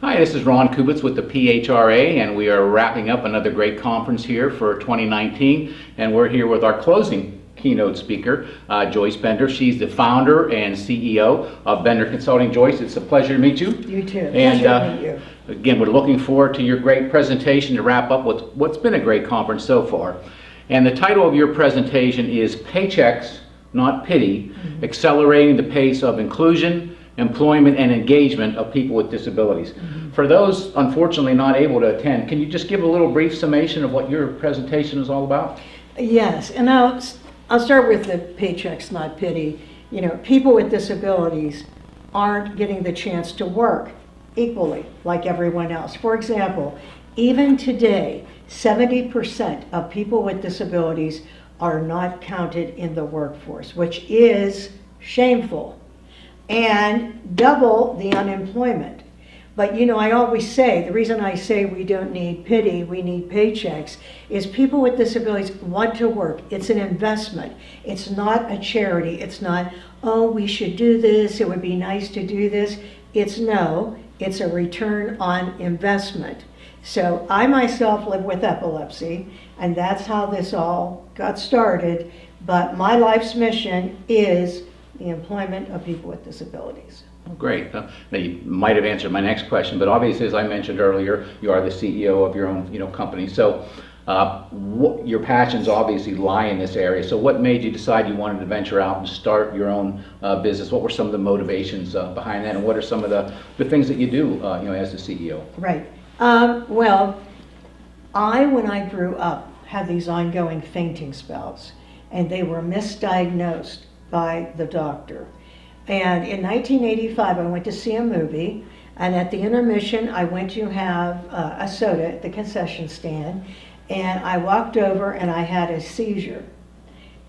Hi, this is Ron Kubitz with the PHRA, and we are wrapping up another great conference here for 2019, and we're here with our closing keynote speaker, Joyce Bender. She's the founder and CEO of Bender Consulting. Joyce, it's a pleasure to meet you. You too. And pleasure to meet you. Again, we're looking forward to your great presentation to wrap up with what's been a great conference so far. And the title of your presentation is Paychecks, Not Pity, Accelerating the Pace of Inclusion, Employment, and Engagement of People with Disabilities. For those, unfortunately, not able to attend, can you just give a little brief summation of what your presentation is all about? Yes, and I'll start with the Paychecks, Not Pity. You know, people with disabilities aren't getting the chance to work equally like everyone else. For example, even today, 70% of people with disabilities are not counted in the workforce, which is shameful, and double the unemployment. But you know, I always say, the reason I say we don't need pity, we need paychecks, is people with disabilities want to work. It's an investment. It's not a charity. It's not, oh, we should do this, it would be nice to do this. It's no, it's a return on investment. So I myself live with epilepsy, and that's how this all got started. But my life's mission is the employment of people with disabilities. Oh, great. Now you might have answered my next question, but obviously, as I mentioned earlier, you are the CEO of your own, company. So your passions obviously lie in this area. So what made you decide you wanted to venture out and start your own business? What were some of the motivations behind that, and what are some of the things that you do, as the CEO? Right. Well, when I grew up, had these ongoing fainting spells, and they were misdiagnosed by the doctor. And in 1985, I went to see a movie, and at the intermission, I went to have a soda at the concession stand, and I walked over and I had a seizure.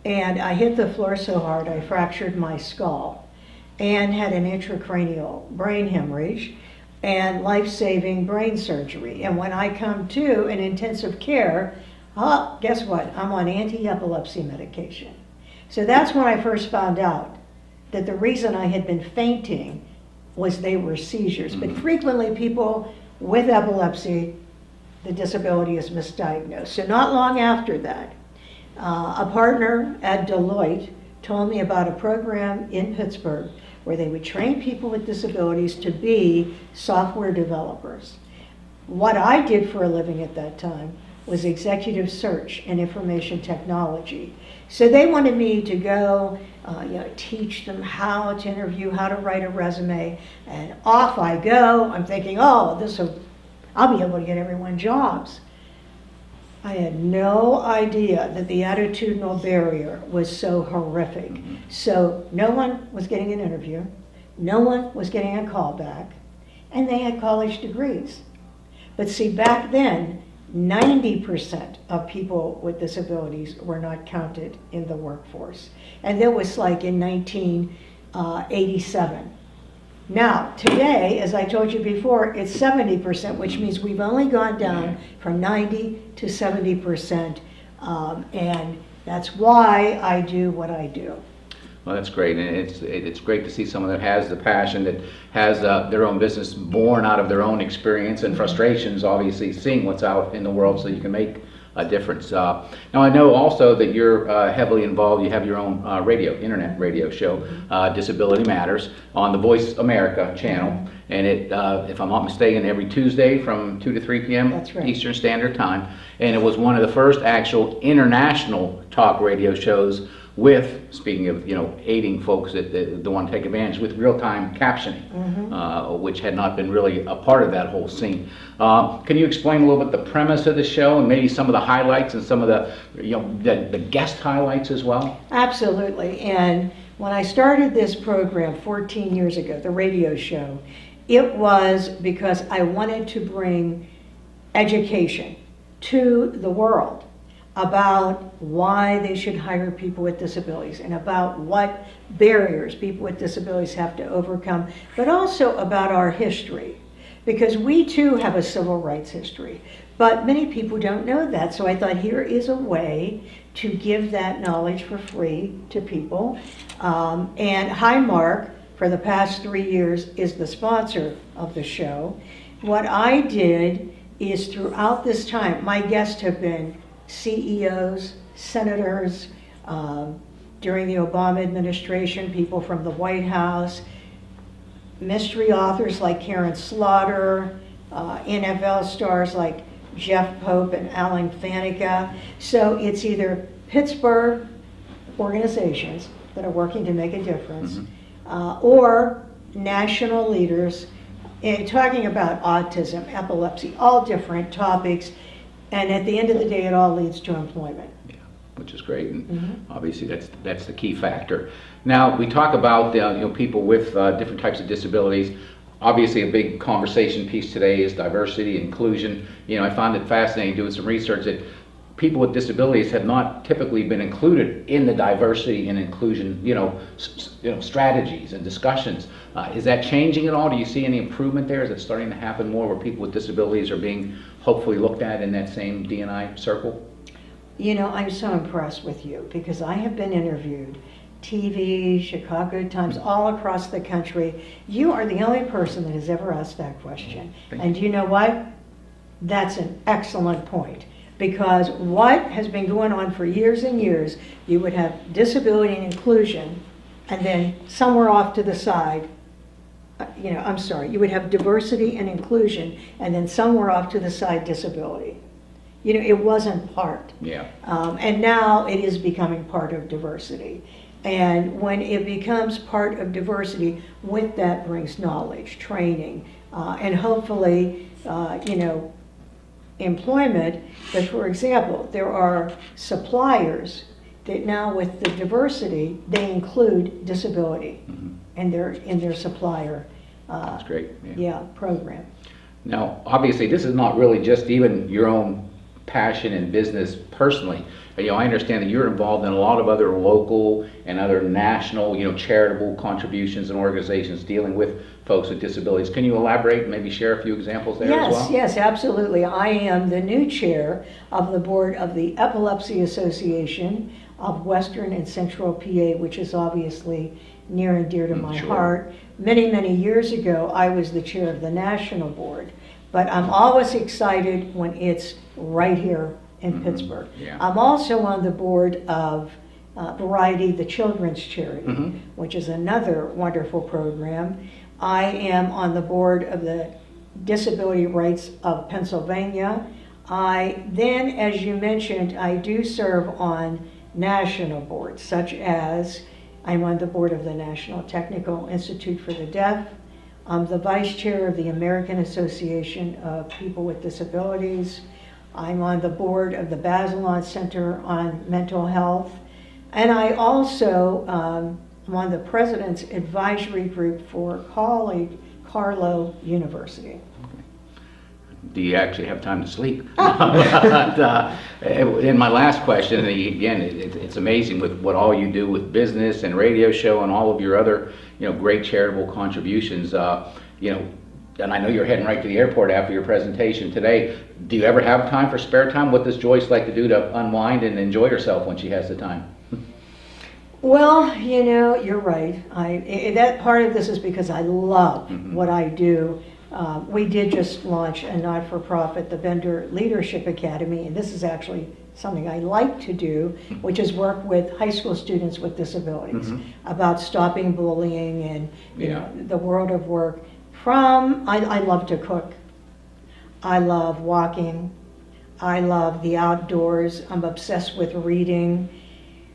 And I hit the floor so hard, I fractured my skull and had an intracranial brain hemorrhage and life-saving brain surgery. And when I come to in intensive care, guess what? I'm on anti-epilepsy medication. So that's when I first found out that the reason I had been fainting was they were seizures. But frequently people with epilepsy, the disability is misdiagnosed. So not long after that, a partner at Deloitte told me about a program in Pittsburgh where they would train people with disabilities to be software developers. What I did for a living at that time was executive search and information technology. So they wanted me to go, teach them how to interview, how to write a resume, and off I go. I'm thinking, I'll be able to get everyone jobs. I had no idea that the attitudinal barrier was so horrific. So no one was getting an interview, no one was getting a call back, and they had college degrees. But see, back then, 90% of people with disabilities were not counted in the workforce. And that was like in 1987. Now, today, as I told you before, it's 70%, which means we've only gone down from 90 to 70%. And that's why I do what I do. Well, that's great, and it's great to see someone that has the passion, that has their own business born out of their own experience and frustrations, obviously seeing what's out in the world so you can make a difference. Now I know also that you're heavily involved, you have your own internet radio show, Disability Matters, on the Voice America channel, and it, if I'm not mistaken, every Tuesday from 2 to 3 p.m. That's right. Eastern Standard Time, and it was one of the first actual international talk radio shows with, speaking of, aiding folks that want to take advantage, with real-time captioning, which had not been really a part of that whole scene. Can you explain a little bit the premise of the show and maybe some of the highlights and some of the guest highlights as well? Absolutely. And when I started this program 14 years ago, the radio show, it was because I wanted to bring education to the world about why they should hire people with disabilities and about what barriers people with disabilities have to overcome, but also about our history, because we too have a civil rights history, but many people don't know that. So I thought, here is a way to give that knowledge for free to people. And Highmark, for the past 3 years, is the sponsor of the show. What I did is throughout this time, my guests have been CEOs, senators, during the Obama administration, people from the White House, mystery authors like Karen Slaughter, NFL stars like Jeff Pope and Alan Faneca. So it's either Pittsburgh organizations that are working to make a difference, or national leaders talking about autism, epilepsy, all different topics, and at the end of the day, it all leads to employment. Yeah, which is great, and obviously that's the key factor. Now, we talk about people with different types of disabilities. Obviously, a big conversation piece today is diversity, inclusion. I found it fascinating doing some research that people with disabilities have not typically been included in the diversity and inclusion, strategies and discussions. Is that changing at all? Do you see any improvement there? Is it starting to happen more where people with disabilities are being hopefully looked at in that same D&I circle? I'm so impressed with you because I have been interviewed, TV, Chicago Times, all across the country. You are the only person that has ever asked that question. And you know what? That's an excellent point. Because what has been going on for years and years, you would have disability and inclusion, and then somewhere off to the side, you would have diversity and inclusion, and then somewhere off to the side, disability. It wasn't part. Yeah. And now it is becoming part of diversity. And when it becomes part of diversity, with that brings knowledge, training, and hopefully, employment. But for example, there are suppliers that now with the diversity, they include disability in their supplier That's great. program. Now, obviously, this is not really just even your own passion and business personally. I understand that you're involved in a lot of other local and other national, charitable contributions and organizations dealing with folks with disabilities. Can you elaborate and maybe share a few examples there as well? Yes, absolutely. I am the new chair of the board of the Epilepsy Association of Western and Central PA, which is obviously near and dear to my heart. Many, many years ago, I was the chair of the national board, but I'm always excited when it's right here in Pittsburgh. Yeah. I'm also on the board of Variety, the children's charity, which is another wonderful program. I am on the board of the Disability Rights of Pennsylvania. Then, as you mentioned, I do serve on national boards, such as I'm on the board of the National Technical Institute for the Deaf. I'm the vice chair of the American Association of People with Disabilities. I'm on the board of the Bazelon Center on Mental Health. And I also am on the president's advisory group for Carlow University. Do you actually have time to sleep? But, in my last question, again, it's amazing with what all you do with business and radio show and all of your other, great charitable contributions. And I know you're heading right to the airport after your presentation today. Do you ever have time for spare time? What does Joyce like to do to unwind and enjoy herself when she has the time? Well, you're right. That part of this is because I love what I do. We did just launch a not-for-profit, the Vendor Leadership Academy, and this is actually something I like to do, which is work with high school students with disabilities about stopping bullying and the world of work. I love to cook. I love walking. I love the outdoors. I'm obsessed with reading.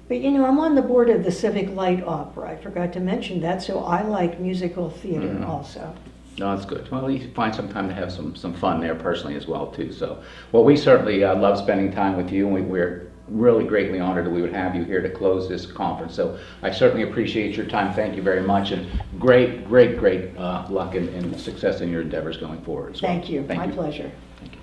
But I'm on the board of the Civic Light Opera. I forgot to mention that, so I like musical theater also. No, that's good. Well, you find some time to have some fun there personally as well, too. So, well, we certainly love spending time with you, and we're really greatly honored that we would have you here to close this conference. So I certainly appreciate your time. Thank you very much, and great luck and success in your endeavors going forward as well. Thank you. My pleasure. Thank you.